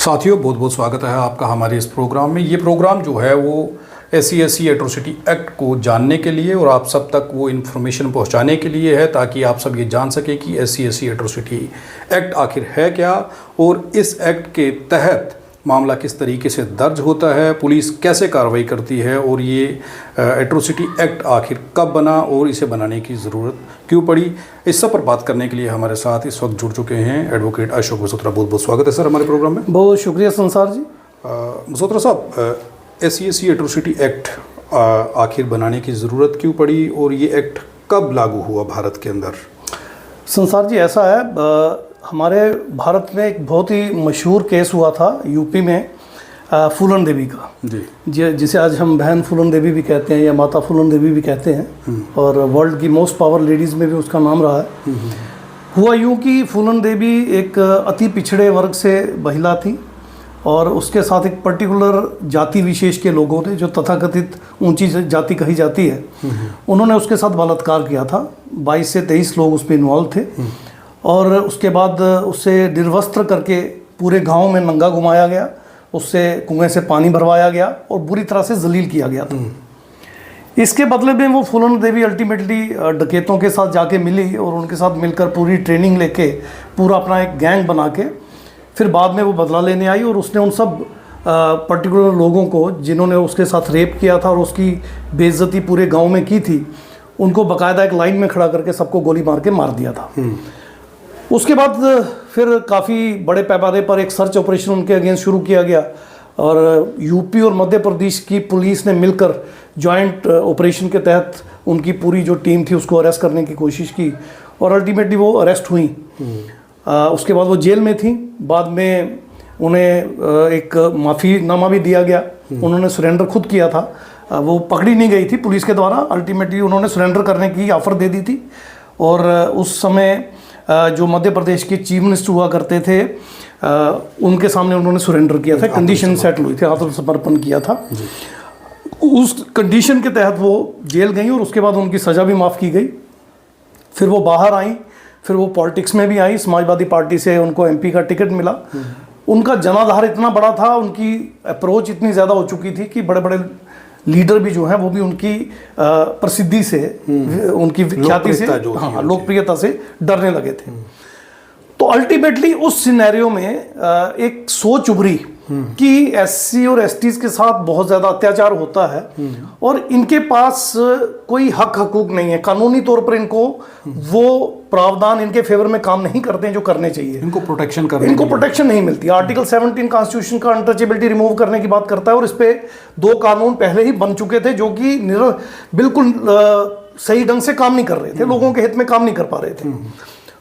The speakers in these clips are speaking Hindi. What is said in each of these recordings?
साथियों, बहुत बहुत स्वागत है आपका हमारे इस प्रोग्राम में। ये प्रोग्राम जो है वो SC/ST एट्रोसिटी एक्ट को जानने के लिए और आप सब तक वो इन्फॉर्मेशन पहुंचाने के लिए है, ताकि आप सब ये जान सकें कि SC/ST एट्रोसिटी एक्ट आखिर है क्या और इस एक्ट के तहत मामला किस तरीके से दर्ज होता है, पुलिस कैसे कार्रवाई करती है और ये एट्रोसिटी एक्ट आखिर कब बना और इसे बनाने की ज़रूरत क्यों पड़ी। इस सब पर बात करने के लिए हमारे साथ इस वक्त जुड़ चुके हैं एडवोकेट अशोक मल्होत्रा। बहुत बहुत स्वागत है सर हमारे प्रोग्राम में। बहुत शुक्रिया संसार जी। मल्होत्रा साहब, SC/ST एट्रोसिटी एक्ट आखिर बनाने की ज़रूरत क्यों पड़ी और ये एक्ट कब लागू हुआ भारत के अंदर? संसार जी, ऐसा है, हमारे भारत में एक बहुत ही मशहूर केस हुआ था यूपी में फूलन देवी का, जिसे आज हम बहन फूलन देवी भी कहते हैं या माता फूलन देवी भी कहते हैं, और वर्ल्ड की मोस्ट पावर लेडीज़ में भी उसका नाम रहा है। हुआ यूँ कि फूलन देवी एक अति पिछड़े वर्ग से महिला थी और उसके साथ एक पर्टिकुलर जाति विशेष के लोगों ने, जो तथाकथित ऊंची जाति कही जाती है, उन्होंने उसके साथ बलात्कार किया था। 22 से 23 लोग उसमें इन्वॉल्व थे और उसके बाद उसे निर्वस्त्र करके पूरे गांव में नंगा घुमाया गया, उससे कुएं से पानी भरवाया गया और बुरी तरह से जलील किया गया था। इसके बदले में वो फूलन देवी अल्टीमेटली डकैतों के साथ जाके मिली और उनके साथ मिलकर पूरी ट्रेनिंग लेके पूरा अपना एक गैंग बना के फिर बाद में वो बदला लेने आई और उसने उन सब पर्टिकुलर लोगों को जिन्होंने उसके साथ रेप किया था और उसकी बेइज्जती पूरे गांव में की थी, उनको बाकायदा एक लाइन में खड़ा करके सबको गोली मार के मार दिया था। उसके बाद फिर काफ़ी बड़े पैमाने पर एक सर्च ऑपरेशन उनके अगेंस्ट शुरू किया गया और यूपी और मध्य प्रदेश की पुलिस ने मिलकर जॉइंट ऑपरेशन के तहत उनकी पूरी जो टीम थी उसको अरेस्ट करने की कोशिश की और अल्टीमेटली वो अरेस्ट हुई। उसके बाद वो जेल में थी। बाद में उन्हें एक माफ़ीनामा भी दिया गया, उन्होंने सरेंडर खुद किया था, वो पकड़ी नहीं गई थी पुलिस के द्वारा। अल्टीमेटली उन्होंने सरेंडर करने की ऑफ़र दे दी थी और उस समय जो मध्य प्रदेश के चीफ मिनिस्टर हुआ करते थे, उनके सामने उन्होंने सरेंडर किया था, कंडीशन सेटल हुई थी, आत्मसमर्पण किया था। उस कंडीशन के तहत वो जेल गई और उसके बाद उनकी सज़ा भी माफ़ की गई। फिर वो बाहर आई, फिर वो पॉलिटिक्स में भी आई। समाजवादी पार्टी से उनको MP का टिकट मिला। उनका जनाधार इतना बड़ा था, उनकी अप्रोच इतनी ज़्यादा हो चुकी थी कि बड़े बड़े लीडर भी जो हैं वो भी उनकी प्रसिद्धि से, उनकी ख्याति से, लोकप्रियता से डरने लगे थे। तो अल्टीमेटली उस सिनेरियो में एक सोच उभरी कि SC और ST के साथ बहुत ज़्यादा अत्याचार होता है और इनके पास कोई हक हकूक नहीं है। कानूनी तौर पर इनको वो प्रावधान इनके फेवर में काम नहीं करते हैं जो करने चाहिए। इनको प्रोटेक्शन नहीं मिलती। आर्टिकल 17 कॉन्स्टिट्यूशन का अनटचेबिलिटी रिमूव करने की बात करता है और इस पे 2 कानून पहले ही बन चुके थे जो कि बिल्कुल सही ढंग से काम नहीं कर रहे थे, लोगों के हित में काम नहीं कर पा रहे थे।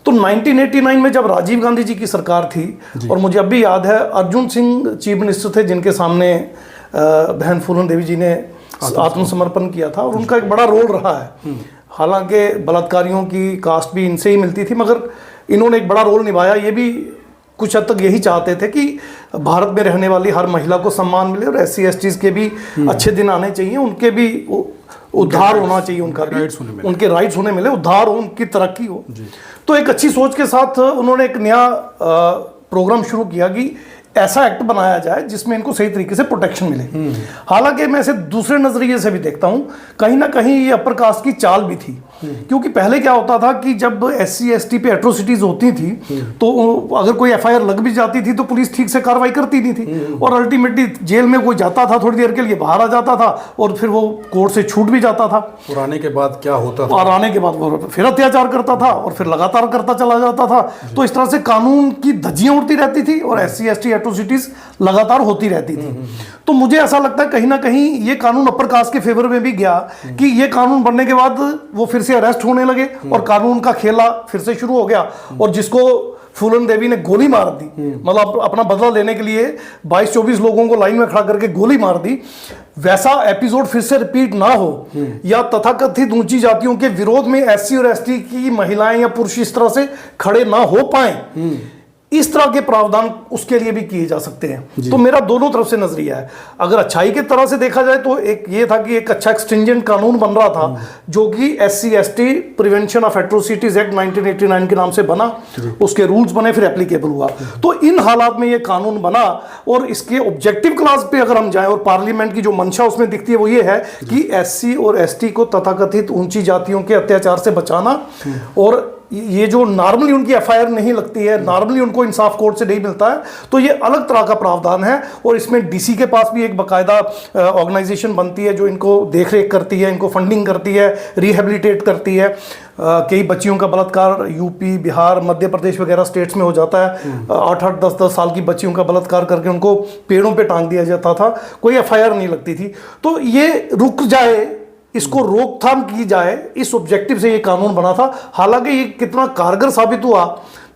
तो 1989 में जब राजीव गांधी जी की सरकार थी और मुझे अब भी याद है अर्जुन सिंह चीफ मिनिस्टर थे जिनके सामने बहन फूलन देवी जी ने आत्मसमर्पण किया था और उनका एक बड़ा रोल रहा है। हालांकि बलात्कारियों की कास्ट भी इनसे ही मिलती थी, मगर इन्होंने एक बड़ा रोल निभाया। ये भी कुछ हद तक यही चाहते थे कि भारत में रहने वाली हर महिला को सम्मान मिले और SC/ST के भी अच्छे दिन आने चाहिए, उनके भी उद्धार होना चाहिए, उनके राइट्स होने मिले, उद्धार हो, उनकी तरक्की हो। तो एक अच्छी सोच के साथ उन्होंने एक नया प्रोग्राम शुरू किया कि ऐसा एक्ट बनाया जाए जिसमें इनको सही तरीके से प्रोटेक्शन मिले। हालांकि मैं इसे दूसरे नजरिए से भी देखता हूं, कहीं ना कहीं ये अपर कास्ट की चाल भी थी, क्योंकि पहले क्या होता था कि जब SC/ST पे एट्रोसिटीज होती थी तो अगर कोई FIR लग भी जाती थी तो पुलिस ठीक से कार्रवाई करती नहीं थी और अल्टीमेटली जेल में कोई जाता था, थोड़ी देर के लिए बाहर आ जाता था और फिर वो कोर्ट से छूट भी जाता था। और आने के बाद क्या होता था? और आने के बाद वो फिर अत्याचार करता था और फिर लगातार करता चला जाता था। तो इस तरह से कानून की धज्जियां उड़ती रहती थी और SC/ST एट्रोसिटीज लगातार होती रहती थी। तो मुझे ऐसा लगता है कहीं ना कहीं ये कानून अपर कास्ट के फेवर में भी गया कि ये कानून बनने के बाद वो फिर से अरेस्ट होने लगे और कानून का खेला फिर से शुरू हो गया और जिसको फूलन देवी ने गोली मार दी, मतलब अपना बदला लेने के लिए 22-24 लोगों को लाइन में खड़ा करके गोली मार दी, वैसा एपिसोड फिर से रिपीट ना हो या तथाकथित ऊंची जातियों के विरोध में SC और ST की महिलाएं या पुरुष इस तरह से खड़े ना हो पाए, इस तरह के प्रावधान उसके लिए भी किए जा सकते हैं। तो मेरा दोनों तरफ से नजरिया है। अगर अच्छाई के तरह से देखा जाए तो एक ये था कि एक अच्छा एक्सटेंजेंट कानून बन रहा था जो कि SC/ST prevention of atrocities act 1989 के नाम से बना, उसके रूल्स बने, फिर एप्लीकेबल हुआ। तो इन हालात में ये कानून बना और इसके ऑब्जेक्टिव क्लास पे अगर हम जाएं और पार्लियामेंट की जो मंशा उसमें दिखती है वो ये है कि SC और ST को तथाकथित ऊंची जातियों के अत्याचार से बचाना, और ये जो नॉर्मली उनकी FIR नहीं लगती है, नॉर्मली उनको इंसाफ कोर्ट से नहीं मिलता है, तो ये अलग तरह का प्रावधान है। और इसमें DC के पास भी एक बाकायदा ऑर्गेनाइजेशन बनती है जो इनको देखरेख करती है, इनको फंडिंग करती है, रिहेबिलिटेट करती है। कई बच्चियों का बलात्कार यूपी, बिहार, मध्य प्रदेश वगैरह स्टेट्स में हो जाता है। 8-8, 10-10 साल की बच्चियों का बलात्कार करके उनको पेड़ों पे टांग दिया जाता था, कोई FIR नहीं लगती थी। तो ये रुक जाए, इसको रोकथाम की जाए, इस ऑब्जेक्टिव से ये कानून बना था। हालांकि ये कितना कारगर साबित हुआ,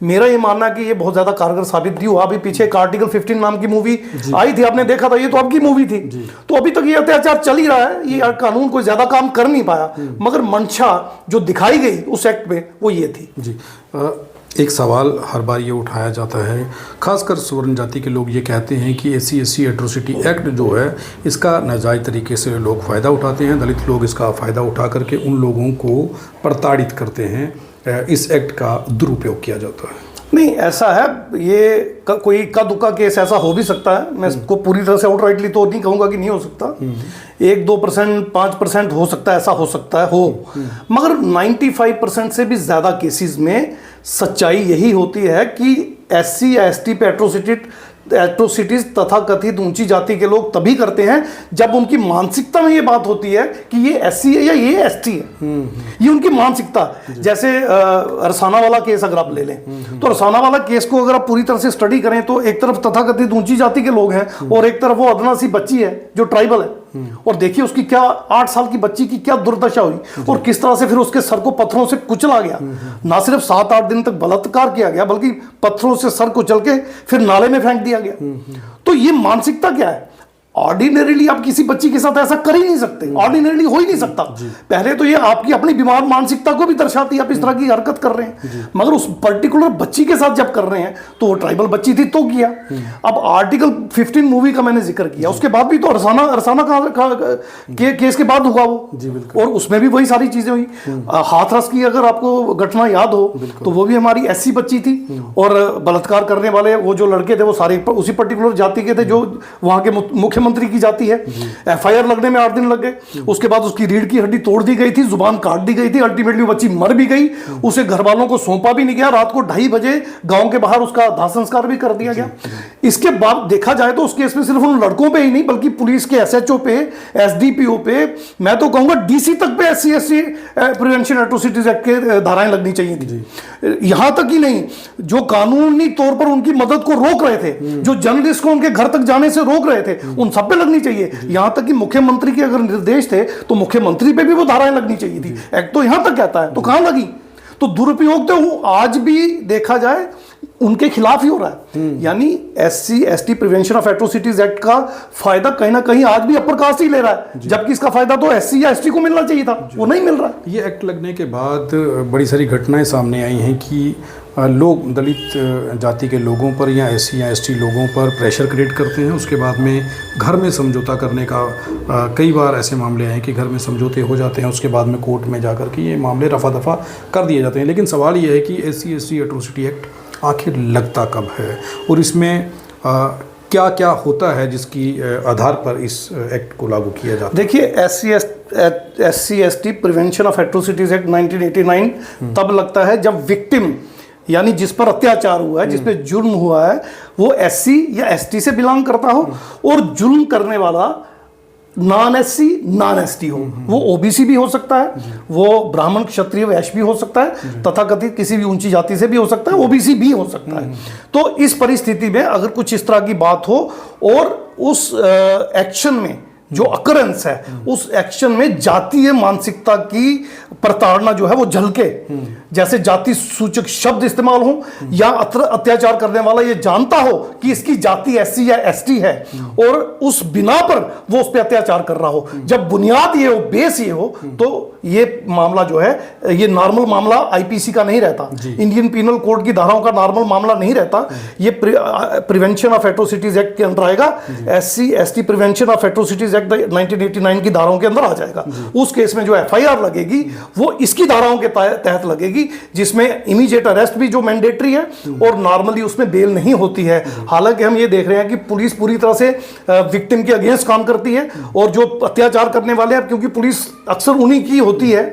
मेरा ये मानना है कि ये बहुत ज्यादा कारगर साबित नहीं हुआ। अभी पीछे एक आर्टिकल 15 नाम की मूवी आई थी, आपने देखा था, ये तो आपकी मूवी थी। तो अभी तक ये अत्याचार चल ही रहा है, ये कानून कोई ज्यादा काम कर नहीं पाया, मगर मंशा जो दिखाई गई उस एक्ट में वो ये थी। जी, एक सवाल हर बार ये उठाया जाता है, खासकर स्वर्ण जाति के लोग ये कहते हैं कि SC/ST एट्रोसिटी एक्ट जो है इसका नाजायज़ तरीके से लोग फ़ायदा उठाते हैं, दलित लोग इसका फ़ायदा उठा करके उन लोगों को प्रताड़ित करते हैं, इस एक्ट का दुरुपयोग किया जाता है। नहीं, ऐसा है, ये कोई इक्का दुक्का केस ऐसा हो भी सकता है। मैं इसको पूरी तरह से आउटराइटली तो नहीं कहूँगा कि नहीं हो सकता, 1-2%, 5% हो सकता है, ऐसा हो सकता है, हो। मगर 95% से भी ज़्यादा केसेस में सच्चाई यही होती है कि SC या ST पे एट्रोसिटीज तथा कथित ऊंची जाति के लोग तभी करते हैं जब उनकी मानसिकता में ये बात होती है कि ये SC है या ये ST है। ये उनकी मानसिकता, जैसे अरसाना वाला केस अगर आप ले लें, तो अरसाना वाला केस को अगर आप पूरी तरह से स्टडी करें तो एक तरफ तथाकथित ऊंची जाति के लोग हैं और एक तरफ वो अदना सी बच्ची है जो ट्राइबल है, और देखिए उसकी क्या 8 साल की बच्ची की क्या दुर्दशा हुई और किस तरह से फिर उसके सर को पत्थरों से कुचला गया। ना सिर्फ 7-8 दिन तक बलात्कार किया गया बल्कि पत्थरों से सर कुचल के फिर नाले में फेंक दिया गया। तो ये मानसिकता क्या है? ऑर्डिनरीली आप किसी बच्ची के साथ ऐसा कर ही नहीं सकते, ऑर्डिनरीली हो ही नहीं सकता। पहले तो ये आपकी अपनी बीमार मानसिकता को भी दर्शाती है, आप इस तरह की हरकत कर रहे हैं। मगर उस पर्टिकुलर बच्ची के साथ जब कर रहे हैं तो वो ट्राइबल बच्ची थी तो किया। अब आर्टिकल 15 मूवी का मैंने जिक्र किया, उसके बाद भी तो अरसाना केस के बाद हुआ वो, और उसमें भी वही सारी चीजें हुई। हाथरस की अगर आपको घटना याद हो तो वो भी हमारी SC बच्ची थी और बलात्कार करने वाले वो जो लड़के थे वो सारे उसी पर्टिकुलर जाति के थे जो वहां के मुख्यमंत्री की जाति है। FIR लगने में 8 दिन लग गए, उसके बाद उसकी रीढ़ की हड्डी तोड़ दी गई थी, जुबान काट दी गई थी, अल्टीमेटली बच्ची मर भी गई, उसे घर वालों को सौंपा भी नहीं गया। रात को 2:30 बजे गांव के बाहर उसका दाह संस्कार भी कर दिया गया। इसके बाद देखा जाए तो उस केस में सिर्फ उन लड़कों पे ही नहीं बल्कि पुलिस के SHO पे, SDPO पे, मैं तो कहूंगा DC तक पे SC/ST प्रिवेंशन एट्रोसिटीज एक्ट के धाराएं लगनी चाहिए थी। यहां तक ही नहीं, जो कानूनी तौर पर उनकी मदद को रोक रहे थे, जो जर्नलिस्ट को उनके घर तक जाने से रोक रहे थे, उन सब पे लगनी चाहिए। यहां तक कि मुख्यमंत्री के अगर निर्देश थे तो मुख्यमंत्री पे भी वो धाराएं लगनी चाहिए थी। एक्ट तो यहां तक कहता है, तो कहां लगी? तो दुरुपयोग तो आज भी देखा जाए उनके खिलाफ ही हो रहा है। यानी SC/ST prevention of atrocities act का फायदा कहीं ना कहीं आज भी अपर कास्ट ही ले रहा है, जबकि इसका फायदा तो SC या ST को मिलना चाहिए था, वो नहीं मिल रहा। ये एक्ट लगने के बाद बड़ी सारी घटनाएं सामने आई हैं कि लोग दलित जाति के लोगों पर या SC या ST लोगों पर प्रेशर क्रिएट करते हैं। उसके बाद में घर में समझौता करने का कई बार ऐसे मामले आए हैं कि घर में समझौते हो जाते हैं, उसके बाद में कोर्ट में जाकर के ये मामले रफा दफा कर दिए जाते हैं। लेकिन सवाल ये है कि SC/ST एट्रोसिटी एक्ट आखिर लगता कब है और इसमें क्या क्या होता है जिसकी आधार पर इस एक्ट को लागू किया जाता है? देखिए, SC/ST prevention of atrocities act 1989 तब लगता है जब विक्टिम यानी जिस पर अत्याचार हुआ है, जिस पे जुर्म हुआ है, वो SC या ST से बिलोंग करता हो और जुर्म करने वाला नॉन SC नॉन ST हो। वो OBC भी हो सकता है, वो ब्राह्मण क्षत्रिय वैश्य भी हो सकता है, तथाकथित किसी भी ऊंची जाति से भी हो सकता है, OBC भी हो सकता है। तो इस परिस्थिति में अगर कुछ इस तरह की बात हो और उस एक्शन में जो अकरेंस है, उस एक्शन में जातीय मानसिकता की प्रताड़ना जो है वो झलके, जैसे जाति सूचक शब्द इस्तेमाल हो या अत्याचार करने वाला ये जानता हो कि इसकी जाति SC या ST है और उस बिना पर वो उस पर अत्याचार कर रहा हो, जब बुनियाद ये हो, बेस ये हो, तो ये मामला जो है ये नॉर्मल मामला IPC का नहीं रहता, इंडियन पीनल कोड की धाराओं का नॉर्मल मामला नहीं रहता, ये प्रिवेंशन ऑफ एट्रोसिटीज एक्ट के अंदर आएगा, SC ST prevention of atrocities act 1989 की धाराओं के अंदर आ जाएगा। उस केस में जो FIR लगेगी वो इसकी धाराओं के तहत लगेगी, जिसमें इमीडिएट अरेस्ट भी जो मैंडेटरी है और नॉर्मली उसमें बेल नहीं होती है। हालांकि हम ये देख रहे हैं कि पुलिस पूरी तरह से विक्टिम के अगेंस्ट काम करती है और जो अत्याचार करने वाले हैं, क्योंकि पुलिस अक्सर उन्हीं की होती है,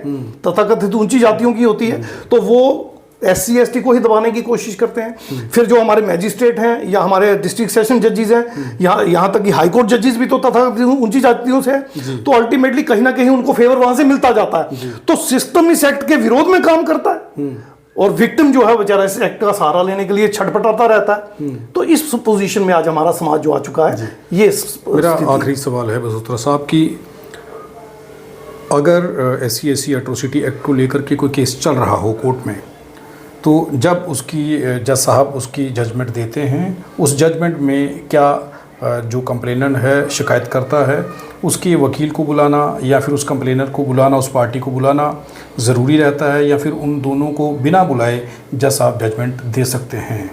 तथाकथित ऊंची जातियों की होती है, तो वो SC ST को ही दबाने की कोशिश करते हैं। फिर जो हमारे मैजिस्ट्रेट हैं या हमारे डिस्ट्रिक्ट सेशन जजेस हैं, यहाँ तक कि हाई कोर्ट जजेस भी तो तथाकथित ऊंची जातियों से है, तो अल्टीमेटली कहीं ना कहीं उनको फेवर वहां से मिलता जाता है। तो सिस्टम इस एक्ट के विरोध में काम करता है और विक्टिम जो है बेचारा इस एक्ट का सहारा लेने के लिए छटपटाता रहता है। तो इस पोजीशन में आज हमारा समाज जो आ चुका है। ये मेरा आखिरी सवाल है बसोत्रा साहब की, अगर SC SC एट्रोसिटी एक्ट को लेकर के कोई केस चल रहा हो कोर्ट में, तो जब उसकी जज साहब उसकी जजमेंट देते हैं, उस जजमेंट में क्या जो कंप्लेनर है, शिकायत करता है, उसके वकील को बुलाना या फिर उस कंप्लेनर को बुलाना, उस पार्टी को बुलाना ज़रूरी रहता है, या फिर उन दोनों को बिना बुलाए जज साहब जजमेंट दे सकते हैं?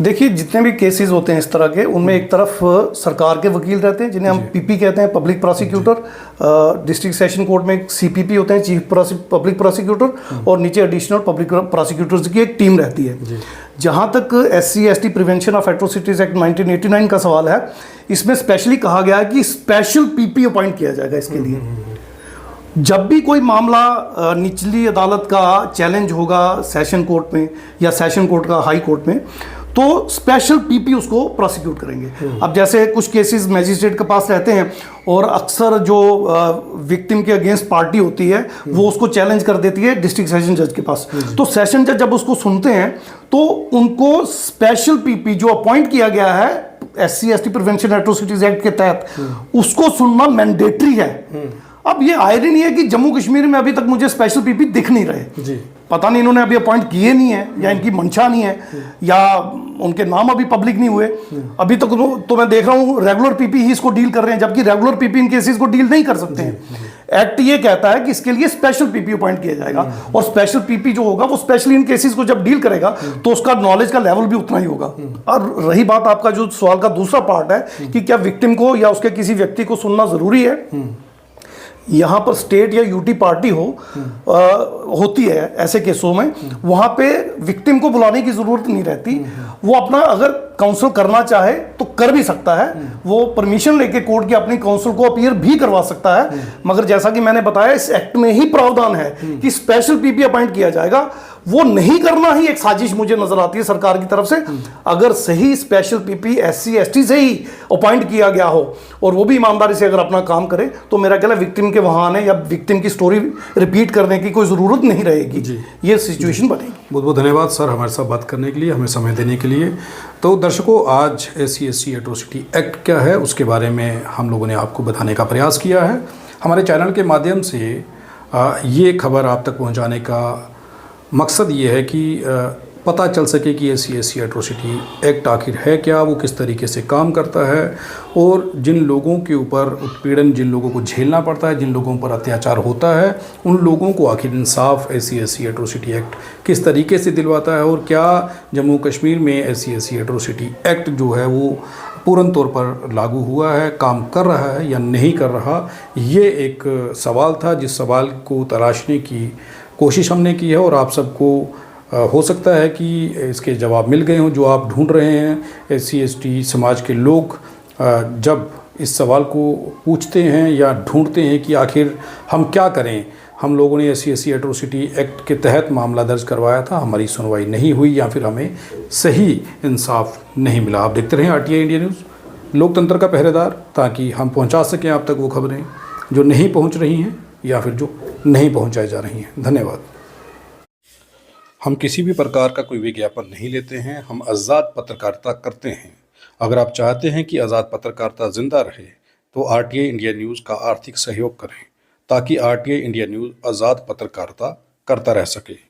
देखिए, जितने भी केसेस होते हैं इस तरह के, उनमें एक तरफ सरकार के वकील रहते हैं जिन्हें हम PP कहते हैं, public prosecutor, district session court में CPP होते हैं, चीफ पब्लिक प्रोसिक्यूटर, और नीचे एडिशनल पब्लिक प्रोसिक्यूटर्स की एक टीम रहती है। जहाँ तक SC ST prevention of atrocities act 1989 का सवाल है, इसमें स्पेशली कहा गया है कि स्पेशल PP अपॉइंट किया जाएगा इसके लिए। जब भी कोई मामला निचली अदालत का चैलेंज होगा सेशन कोर्ट में या सेशन कोर्ट का हाई कोर्ट में, तो स्पेशल PP उसको प्रोसिक्यूट करेंगे। अब जैसे कुछ केसेस मैजिस्ट्रेट के पास रहते हैं और अक्सर जो विक्टिम के अगेंस्ट पार्टी होती है वो उसको चैलेंज कर देती है डिस्ट्रिक्ट सेशन जज के पास, तो सेशन जज जब उसको सुनते हैं तो उनको स्पेशल PP जो अपॉइंट किया गया है SC ST prevention atrocities act के तहत, उसको सुनना मैंडेटरी है। अब ये आयरनी है कि जम्मू कश्मीर में अभी तक मुझे स्पेशल PP दिख नहीं रहे जी। पता नहीं इन्होंने अभी अपॉइंट किए नहीं है या इनकी मंशा नहीं है या उनके नाम अभी पब्लिक नहीं हुए। अभी तक तो मैं देख रहा हूँ रेगुलर PP ही इसको डील कर रहे हैं, जबकि रेगुलर PP इन केसेस को डील नहीं कर सकते हैं। एक्ट ये कहता है कि इसके लिए स्पेशल PP अपॉइंट किया जाएगा और स्पेशल PP जो होगा वो स्पेशली इन केसेस को जब डील करेगा तो उसका नॉलेज का लेवल भी उतना ही होगा। और रही बात आपका जो सवाल का दूसरा पार्ट है कि क्या विक्टिम को या उसके किसी व्यक्ति को सुनना जरूरी है, यहाँ पर स्टेट या UT पार्टी होती है ऐसे केसों में, वहाँ पे विक्टिम को बुलाने की ज़रूरत नहीं रहती। वो अपना अगर काउंसिल करना चाहे तो कर भी सकता है, वो परमिशन लेके कोर्ट की अपनी काउंसिल को अपीयर भी करवा सकता है। मगर जैसा कि मैंने बताया इस एक्ट में ही प्रावधान है कि स्पेशल PP अपॉइंट किया जाएगा। वो नहीं करना ही एक साजिश मुझे नजर आती है सरकार की तरफ से। अगर सही स्पेशल PP SC ST से ही अपॉइंट किया गया हो और वो भी ईमानदारी से अगर अपना काम करे तो मेरा ख्याल है विक्टिम के वहां आने या विक्टिम की स्टोरी रिपीट करने की कोई ज़रूरत नहीं रहेगी, ये सिचुएशन बनेगी। बहुत बहुत धन्यवाद सर हमारे साथ बात करने के लिए, हमें समय देने के लिए। तो दर्शकों, आज SC ST एट्रोसिटी एक्ट क्या है उसके बारे में हम लोगों ने आपको बताने का प्रयास किया है। हमारे चैनल के माध्यम से ये खबर आप तक पहुंचाने का मकसद ये है कि पता चल सके कि SC ST एट्रोसिटी एक्ट आखिर है क्या, वो किस तरीके से काम करता है, और जिन लोगों के ऊपर उत्पीड़न, जिन लोगों को झेलना पड़ता है, जिन लोगों पर अत्याचार होता है, उन लोगों को आखिर इंसाफ SC ST एट्रोसिटी एक्ट किस तरीके से दिलवाता है, और क्या जम्मू कश्मीर में SC ST एट्रोसिटी एक्ट जो है वो पूर्ण तौर पर लागू हुआ है, काम कर रहा है या नहीं कर रहा। ये एक सवाल था जिस सवाल को तलाशने की कोशिश हमने की है और आप सबको हो सकता है कि इसके जवाब मिल गए हों जो आप ढूंढ रहे हैं। SC ST समाज के लोग जब इस सवाल को पूछते हैं या ढूंढते हैं कि आखिर हम क्या करें, हम लोगों ने SC ST एट्रोसिटी एक्ट के तहत मामला दर्ज करवाया था, हमारी सुनवाई नहीं हुई या फिर हमें सही इंसाफ नहीं मिला। आप देखते रहें RTI इंडिया न्यूज़, लोकतंत्र का पहरेदार, ताकि हम पहुंचा सकें आप तक वो खबरें जो नहीं पहुंच रही हैं या फिर जो नहीं पहुंचाई जा रही हैं। धन्यवाद। हम किसी भी प्रकार का कोई विज्ञापन नहीं लेते हैं, हम आज़ाद पत्रकारिता करते हैं। अगर आप चाहते हैं कि आज़ाद पत्रकारिता जिंदा रहे तो RTI इंडिया न्यूज़ का आर्थिक सहयोग करें ताकि RTI इंडिया न्यूज़ आज़ाद पत्रकारिता करता रह सके।